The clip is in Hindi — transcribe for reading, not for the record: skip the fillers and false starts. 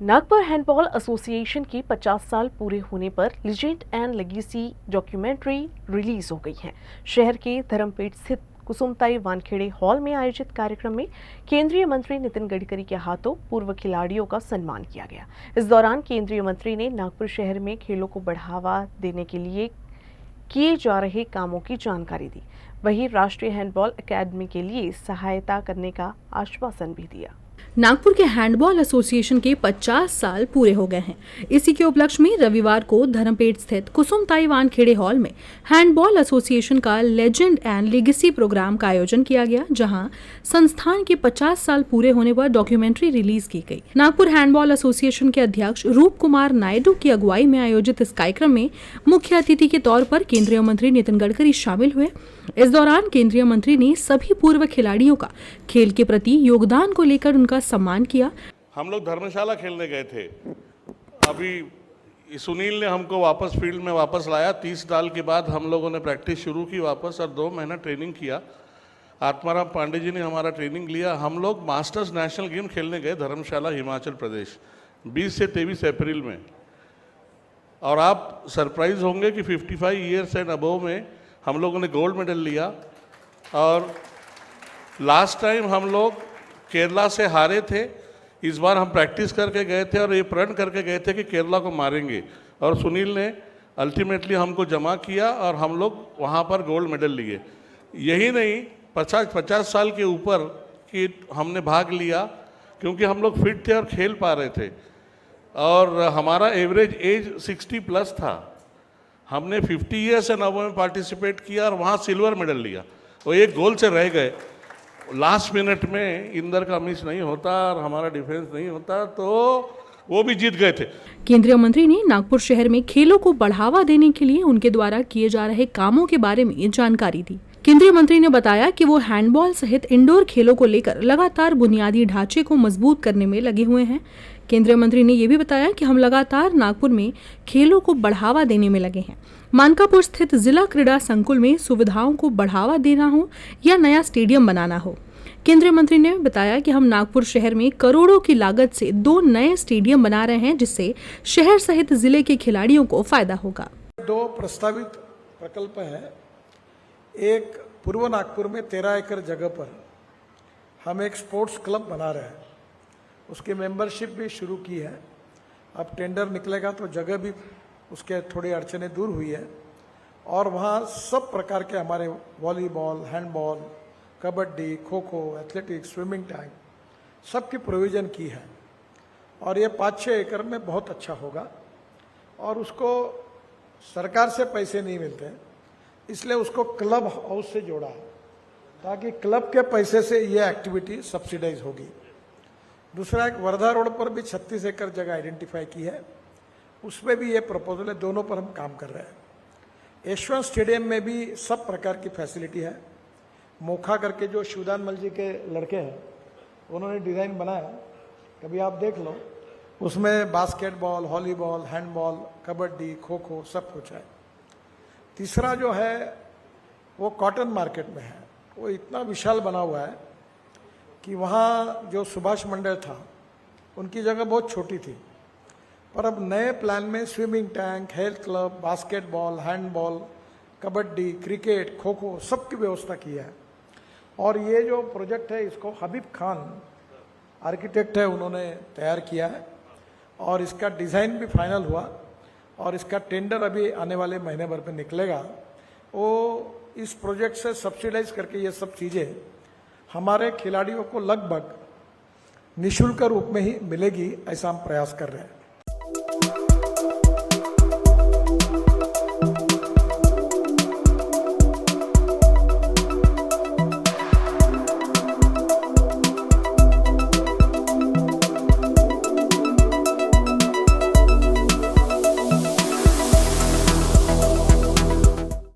नागपुर हैंडबॉल एसोसिएशन के 50 साल पूरे होने पर legend and legacy documentary release हो गई है। शहर के धर्मपेट स्थित कुसुमताई वानखेड़े हॉल में आयोजित कार्यक्रम में केंद्रीय मंत्री नितिन गडकरी के हाथों पूर्व खिलाड़ियों का सम्मान किया गया। इस दौरान केंद्रीय मंत्री ने नागपुर शहर में खेलों को बढ़ावा देने के लिए किए जा रहे कामों की जानकारी दी। वहीं राष्ट्रीय हैंडबॉल अकादमी के लिए सहायता करने का आश्वासन भी दिया। नागपुर के हैंडबॉल एसोसिएशन के 50 साल पूरे हो गए हैं। इसी के उपलक्ष्य में रविवार को धर्मपेट स्थित कुसुमताई वानखेड़े हॉल में हैंडबॉल एसोसिएशन का लेजेंड एंड लेगेसी प्रोग्राम का आयोजन किया गया, जहां संस्थान के 50 साल पूरे होने पर डॉक्यूमेंट्री रिलीज की गई। नागपुर हैंडबॉल एसोसिएशन के अध्यक्ष रूप कुमार नायडू की अगुवाई में आयोजित इस कार्यक्रम में मुख्य अतिथि के तौर पर केंद्रीय मंत्री नितिन गडकरी शामिल हुए। इस दौरान केंद्रीय मंत्री ने सभी पूर्व खिलाड़ियों का खेल के प्रति योगदान को लेकर उनका सम्मान किया। हम लोग धर्मशाला खेलने गए थे। अभी सुनील ने हमको वापस फील्ड में वापस लाया। 30 साल के बाद हम लोगों ने प्रैक्टिस शुरू की वापस और 2 महीना ट्रेनिंग किया। आत्माराम पांडे जी ने हमारा ट्रेनिंग लिया। हम लोग मास्टर्स नेशनल गेम खेलने गए धर्मशाला हिमाचल प्रदेश 20 से 23 अप्रैल में। और आप सरप्राइज होंगे कि 55 ईयर्स एंड अबव में हम लोगों ने गोल्ड मेडल लिया। और लास्ट टाइम हम लोग केरला से हारे थे। इस बार हम प्रैक्टिस करके गए थे और ये प्रण करके गए थे कि केरला को मारेंगे, और सुनील ने अल्टीमेटली हमको जमा किया और हम लोग वहाँ पर गोल्ड मेडल लिए। यही नहीं, 50 साल के ऊपर कि हमने भाग लिया क्योंकि हम लोग फिट थे और खेल पा रहे थे। और हमारा एवरेज एज 60 प्लस था। हमने 50 ईयर्स एंड अबव में पार्टिसिपेट किया और वहाँ सिल्वर मेडल लिया। वो एक गोल से रह गए। लास्ट मिनट में इंदर का मिस नहीं होता और हमारा डिफेंस नहीं होता तो वो भी जीत गए थे। केंद्रीय मंत्री ने नागपुर शहर में खेलों को बढ़ावा देने के लिए उनके द्वारा किए जा रहे कामों के बारे में जानकारी दी। केंद्रीय मंत्री ने बताया कि वो हैंडबॉल सहित इंडोर खेलों को लेकर लगातार बुनियादी ढांचे को मजबूत करने में लगे हुए हैं। केंद्रीय मंत्री ने ये भी बताया कि हम लगातार नागपुर में खेलों को बढ़ावा देने में लगे हैं। मानकापुर स्थित जिला क्रीड़ा संकुल में सुविधाओं को बढ़ावा देना हो या नया स्टेडियम बनाना हो। केंद्रीय मंत्री ने बताया कि हम नागपुर शहर में करोड़ों की लागत से 2 नए स्टेडियम बना रहे हैं, जिससे शहर सहित जिले के खिलाड़ियों को फायदा होगा। 2 प्रस्तावित प्रकल्प है। एक पूर्व नागपुर में 13 एकड़ जगह पर हम एक स्पोर्ट्स क्लब बना रहे हैं। उसकी मेंबरशिप भी शुरू की है। अब टेंडर निकलेगा तो जगह भी उसके थोड़ी अड़चने दूर हुई है और वहाँ सब प्रकार के हमारे volleyball, handball, kabaddi, kho kho, athletics, swimming tank सबकी प्रोविज़न की है। और ये 5-6 एकड़ में बहुत अच्छा होगा और उसको सरकार से पैसे नहीं मिलते, इसलिए उसको क्लब हाउस से जोड़ा है ताकि क्लब के पैसे से ये एक्टिविटी सब्सिडाइज होगी। दूसरा, एक वर्धा रोड पर भी 36 एकड़ जगह आइडेंटिफाई की है, उसमें भी ये प्रपोजल है। दोनों पर हम काम कर रहे हैं। यशवंत स्टेडियम में भी सब प्रकार की फैसिलिटी है। मोखा करके जो शिवदान मल जी के लड़के हैं उन्होंने डिज़ाइन बनाया, कभी आप देख लो। उसमें basketball, volleyball, handball, kabaddi, kho kho सब कुछ है। तीसरा जो है वो कॉटन मार्केट में है। वो इतना विशाल बना हुआ है कि वहाँ जो सुभाष मंडल था उनकी जगह बहुत छोटी थी, पर अब नए प्लान में swimming tank, health club, basketball, handball, kabaddi, cricket, kho kho सबकी व्यवस्था की है। और ये जो प्रोजेक्ट है इसको हबीब खान आर्किटेक्ट है, उन्होंने तैयार किया है और इसका डिज़ाइन भी फाइनल हुआ और इसका टेंडर अभी आने वाले महीने भर में निकलेगा। वो इस प्रोजेक्ट से सब्सिडाइज करके ये सब चीज़ें हमारे खिलाड़ियों को लगभग निःशुल्क रूप में ही मिलेगी, ऐसा हम प्रयास कर रहे हैं।